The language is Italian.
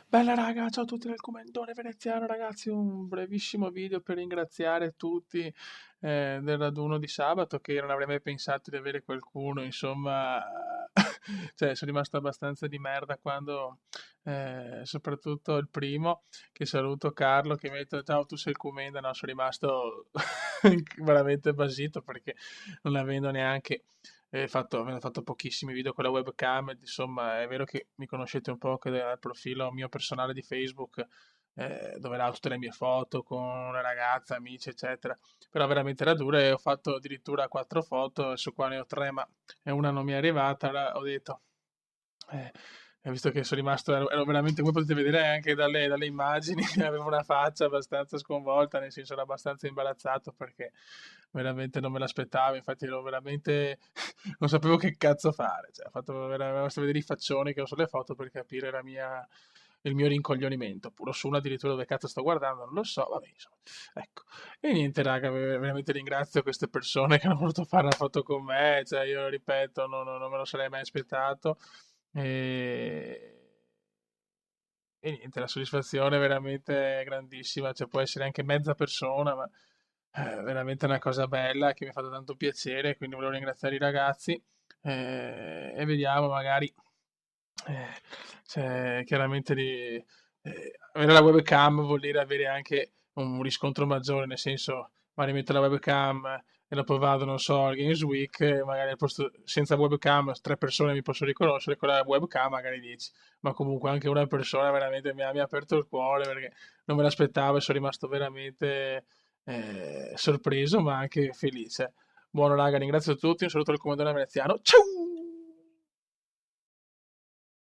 Bella raga, ciao a tutti del Comendone Veneziano, ragazzi, un brevissimo video per ringraziare tutti del raduno di sabato, che non avrei mai pensato di avere qualcuno, insomma, cioè sono rimasto abbastanza di merda quando, soprattutto il primo, che saluto Carlo, che mi ha detto ciao, tu sei il Comenda, no, sono rimasto veramente basito perché non avendo neanche avendo fatto pochissimi video con la webcam, insomma, è vero che mi conoscete un po' che dal profilo mio personale di Facebook, dove là ho tutte le mie foto con una ragazza, amici, eccetera. Però veramente era dura e ho fatto addirittura 4 foto, su qua ne ho 3, ma una non mi è arrivata. Allora ho detto, eh, visto che sono rimasto, ero veramente, come potete vedere anche dalle immagini, avevo una faccia abbastanza sconvolta, nel senso ero abbastanza imbarazzato perché veramente non me l'aspettavo, infatti ero veramente, non sapevo che cazzo fare, cioè, ho fatto basta vedere i faccioni che ho sulle foto per capire il mio rincoglionimento, puro su uno addirittura dove cazzo sto guardando, non lo so, vabbè, insomma, ecco. E niente, raga, veramente ringrazio queste persone che hanno voluto fare una foto con me, cioè io ripeto, non me lo sarei mai aspettato. E, e niente, la soddisfazione è veramente grandissima, cioè può essere anche mezza persona, ma è veramente una cosa bella che mi ha fatto tanto piacere, quindi volevo ringraziare i ragazzi e vediamo magari, eh, cioè, chiaramente avere la webcam vuol dire avere anche un riscontro maggiore, nel senso, magari metto la webcam e dopo vado, non so, al Games Week, magari al posto, senza webcam 3 persone mi possono riconoscere, con la webcam magari 10, ma comunque anche una persona veramente mi ha aperto il cuore perché non me l'aspettavo e sono rimasto veramente sorpreso ma anche felice. Buono raga, ringrazio tutti, un saluto al comandante veneziano, ciao!